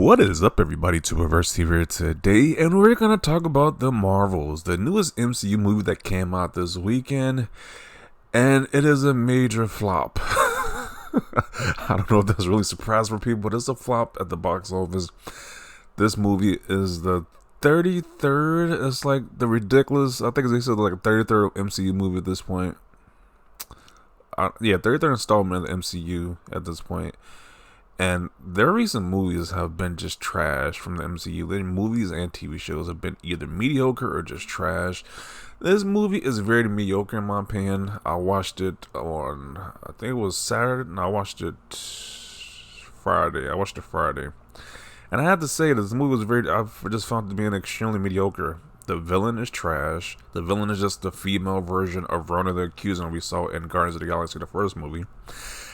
What is up, everybody? To Reverse here today, and we're gonna talk about the Marvels, the newest MCU movie that came out this weekend, and it is a major flop. I don't know if that's really a surprise for people, but it's a flop at the box office. This movie is the 33rd. It's like the ridiculous. I think they said like a 33rd MCU movie at this point. Yeah, 33rd installment of the MCU at this point. And their recent movies have been just trash from the MCU. Their movies and TV shows have been either mediocre or just trash. This movie is very mediocre in my opinion. I watched it on, I think it was Saturday, and I watched it Friday. And I have to say, this movie was I've just found it to be an extremely mediocre. The villain is trash. The villain is just the female version of Rona the Accuser we saw in Guardians of the Galaxy, the first movie.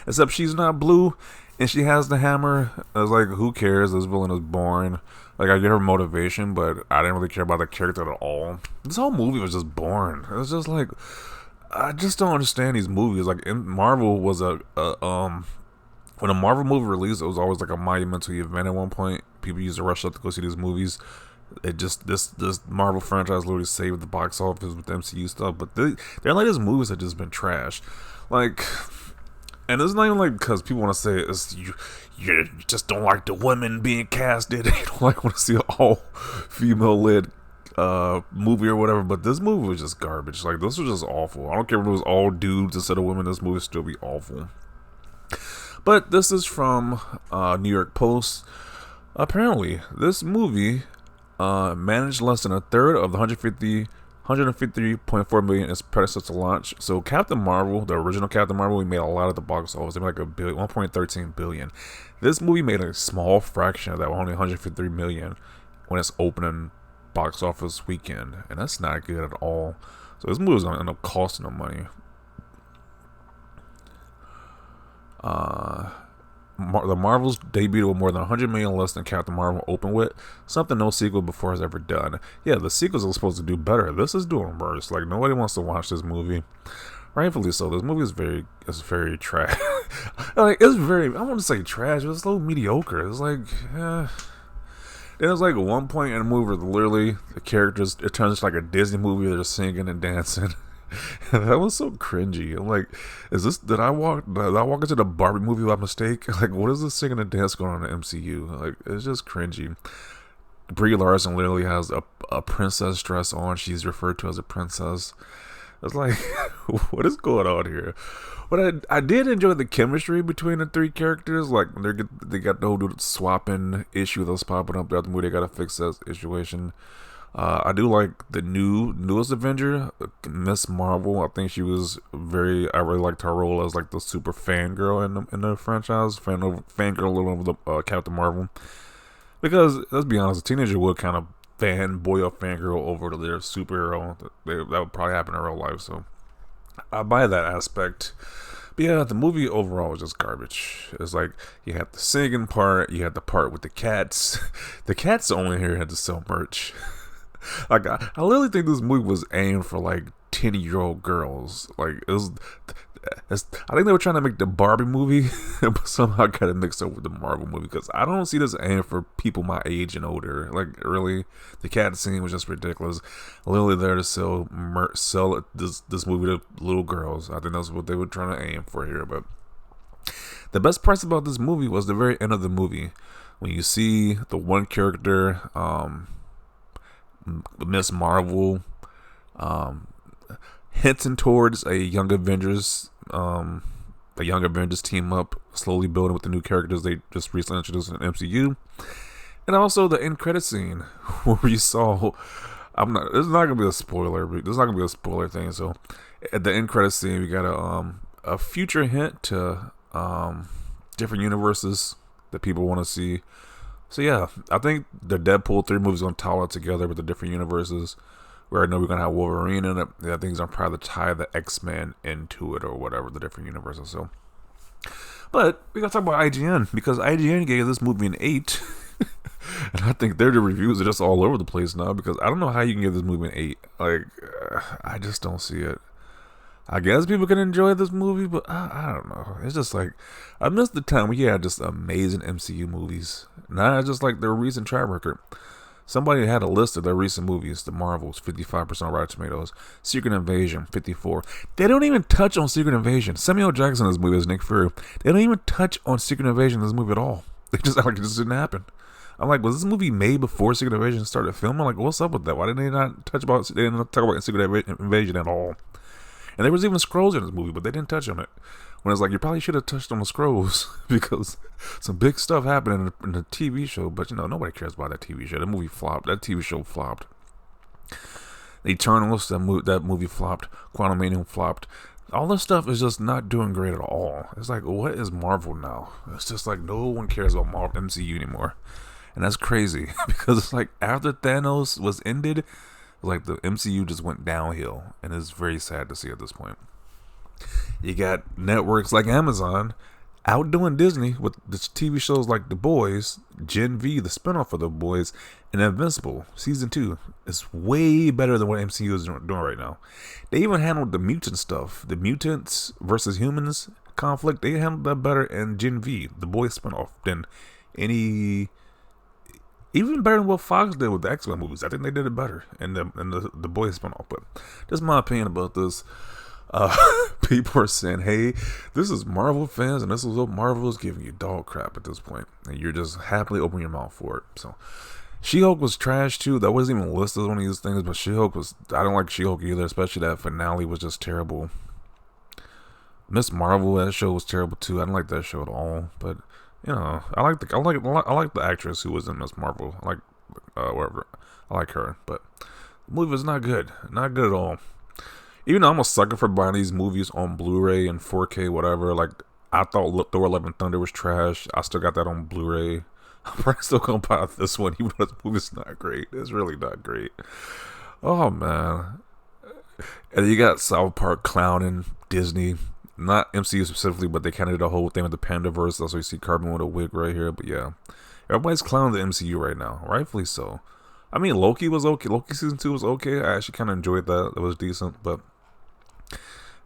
Except she's not blue, and she has the hammer. I was like, who cares? This villain is boring. Like, I get her motivation, but I didn't really care about the character at all. This whole movie was just boring. It was just like, I just don't understand these movies. Like, Marvel was when a Marvel movie released, it was always like a monumental event at one point. People used to rush up to go see these movies. It just, this Marvel franchise literally saved the box office with the MCU stuff. But they're like, these movies have just been trash. Like, and it's not even like because people want to say it's you just don't like the women being casted. You don't like want to see an all female led movie or whatever. But this movie was just garbage. Like, this was just awful. I don't care if it was all dudes instead of women. This movie would still be awful. But this is from New York Post. Apparently, this movie managed less than a third of the 153.4 million its predecessor launch. So Captain Marvel, the original Captain Marvel, we made a lot at the box office. They made like 1.13 billion. This movie made a small fraction of that, only 153 million, when it's opening box office weekend, and that's not good at all. So this movie is gonna end up costing them money. The Marvels debuted with more than 100 million less than Captain Marvel opened with, something no sequel before has ever done. Yeah, the sequels are supposed to do better. This is doing worse. Like, nobody wants to watch this movie. Rightfully so. This movie is very trash. Like, it's very, I want to say trash, but it's a little mediocre. It's like, there's like one point in the movie where literally the characters, it turns like a Disney movie. They're singing and dancing. That was so cringy. I'm like, did I walk into the Barbie movie by mistake? Like, what is this singing and dance going on in the MCU? Like, it's just cringy. Brie Larson literally has a princess dress on. She's referred to as a princess. It's like, what is going on here? But I did enjoy the chemistry between the three characters. Like, they got the whole swapping issue that's popping up throughout the movie. They got to fix that situation. I do like the newest Avenger, Miss Marvel. I think I really liked her role as like the super fangirl in the franchise, fangirl over the Captain Marvel. Because let's be honest, a teenager would kind of fanboy or fangirl over their superhero. That would probably happen in real life. So I buy that aspect. But yeah, the movie overall was just garbage. It's like, you had the singing part, you had the part with the cats. The cats only here had to sell merch. Like, I literally think this movie was aimed for like 10-year-old girls. Like, I think they were trying to make the Barbie movie, but somehow got it mixed up with the Marvel movie, because I don't see this aimed for people my age and older. Like, really, the cat scene was just ridiculous. Literally there to sell this movie to little girls. I think that's what they were trying to aim for here. But the best part about this movie was the very end of the movie, when you see the one character, Miss Marvel, hinting towards a Young Avengers team up, slowly building with the new characters they just recently introduced in the MCU, and also the end credit scene where you saw, this is not gonna be a spoiler, but this is not gonna be a spoiler thing. So at the end credit scene, we got a future hint to different universes that people want to see. So yeah, I think the Deadpool 3 movie is going to tie it together with the different universes. Where I know we're going to have Wolverine in it. I think I'm probably to tie the X-Men into it or whatever, the different universes. So, but we got to talk about IGN, because IGN gave this movie an 8. And I think the reviews are just all over the place now, because I don't know how you can give this movie an 8. Like, I just don't see it. I guess people can enjoy this movie, but I don't know. It's just like I missed the time we had just amazing MCU movies. Not just like their recent track record. Somebody had a list of their recent movies. The Marvels, 55% Rotten Tomatoes. Secret Invasion, 54. They don't even touch on Secret Invasion. Samuel L. Jackson in this movie is Nick Fury. They don't even touch on Secret Invasion in this movie at all. They just act like it just didn't happen. I'm like, was this movie made before Secret Invasion started filming? Like, what's up with that? Why didn't they not touch about? They didn't talk about Secret Invasion at all. And there was even scrolls in this movie, but they didn't touch on it. When it's like, you probably should have touched on the scrolls because some big stuff happened in the TV show. But, nobody cares about that TV show. That movie flopped. That TV show flopped. The Eternals, that movie flopped. Quantumanium flopped. All this stuff is just not doing great at all. It's like, what is Marvel now? It's just like no one cares about Marvel MCU anymore. And that's crazy because it's like after Thanos was ended, like the MCU just went downhill, and it's very sad to see at this point. You got networks like Amazon outdoing Disney with the TV shows like The Boys, Gen V, the spinoff of The Boys, and Invincible season 2 is way better than what MCU is doing right now. They even handled the mutant stuff, the mutants versus humans conflict. They handled that better in Gen V, The Boys spinoff, than even better than what Fox did with the X-Men movies. I think they did it better in the Boys spinoff. But that's my opinion about this. People are saying, hey, this is Marvel fans, and this is what Marvel is giving you dog crap at this point, and you're just happily opening your mouth for it. So She-Hulk was trash too. That wasn't even listed as one of these things, but She-Hulk was, I don't like She-Hulk either, especially that finale was just terrible. Miss Marvel, that show was terrible too. I didn't like that show at all, but I like the actress who was in Miss Marvel. I like whatever. I like her, but the movie was not good. Not good at all. Even though I'm a sucker for buying these movies on Blu-ray and 4K, whatever. Like, I thought Thor: Love and Thunder was trash. I still got that on Blu-ray. I'm probably still gonna buy this one, even though this movie's not great. It's really not great. Oh man. And you got South Park clowning Disney. Not MCU specifically, but they kind of did a whole thing with the Pandaverse. That's why you see Carbon with a wig right here. But yeah, everybody's clowning the MCU right now, rightfully so. I mean, Loki was okay. Loki season 2 was okay. I actually kind of enjoyed that. It was decent, but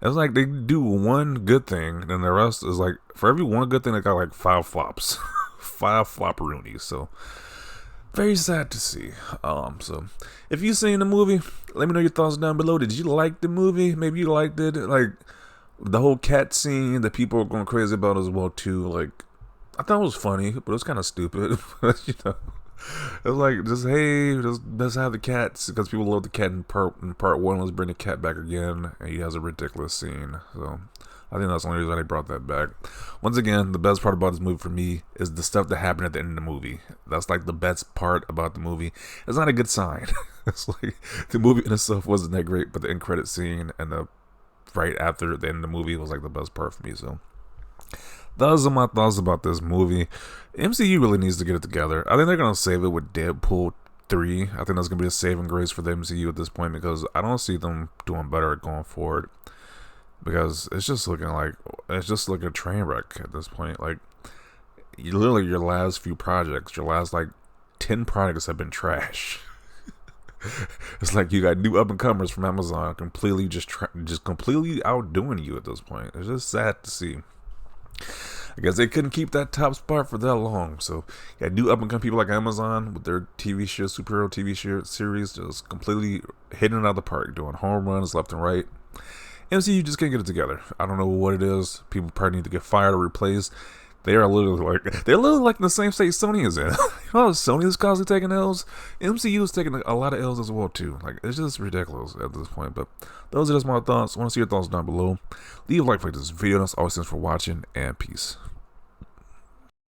it's like they do one good thing, and the rest is like, for every one good thing, they got like 5 flops, 5 flopperoonies. So very sad to see. So if you've seen the movie, let me know your thoughts down below. Did you like the movie? Maybe you liked it. Like the whole cat scene that people are going crazy about as well too. Like, I thought it was funny, but it was kind of stupid. It was like, just hey, let's have the cats, because people love the cat in part 1. Let's bring the cat back again, and he has a ridiculous scene. So I think that's the only reason they brought that back. Once again, the best part about this movie for me is the stuff that happened at the end of the movie. That's like the best part about the movie. It's not a good sign. It's like the movie in itself wasn't that great, but the end credit scene and the right after the end of the movie was like the best part for me. So those are my thoughts about this movie. MCU really needs to get it together. I think they're gonna save it with Deadpool 3. I think that's gonna be a saving grace for the MCU at this point, because I don't see them doing better going forward. Because it's just looking like a train wreck at this point. Like, literally your last few projects, your last like 10 projects have been trash. It's like you got new up and comers from Amazon completely just completely outdoing you at this point. It's just sad to see. I guess they couldn't keep that top spot for that long. So you got new up and coming people like Amazon with their TV show, superhero TV show series, just completely hitting it out of the park, doing home runs left and right. MCU just can't get it together. I don't know what it is. People probably need to get fired or replaced. They're literally like in the same state Sony is in. Sony is constantly taking L's. MCU is taking a lot of L's as well too. Like, it's just ridiculous at this point. But those are just my thoughts. I want to see your thoughts down below. Leave a like for this video. That's always thanks for watching, and peace.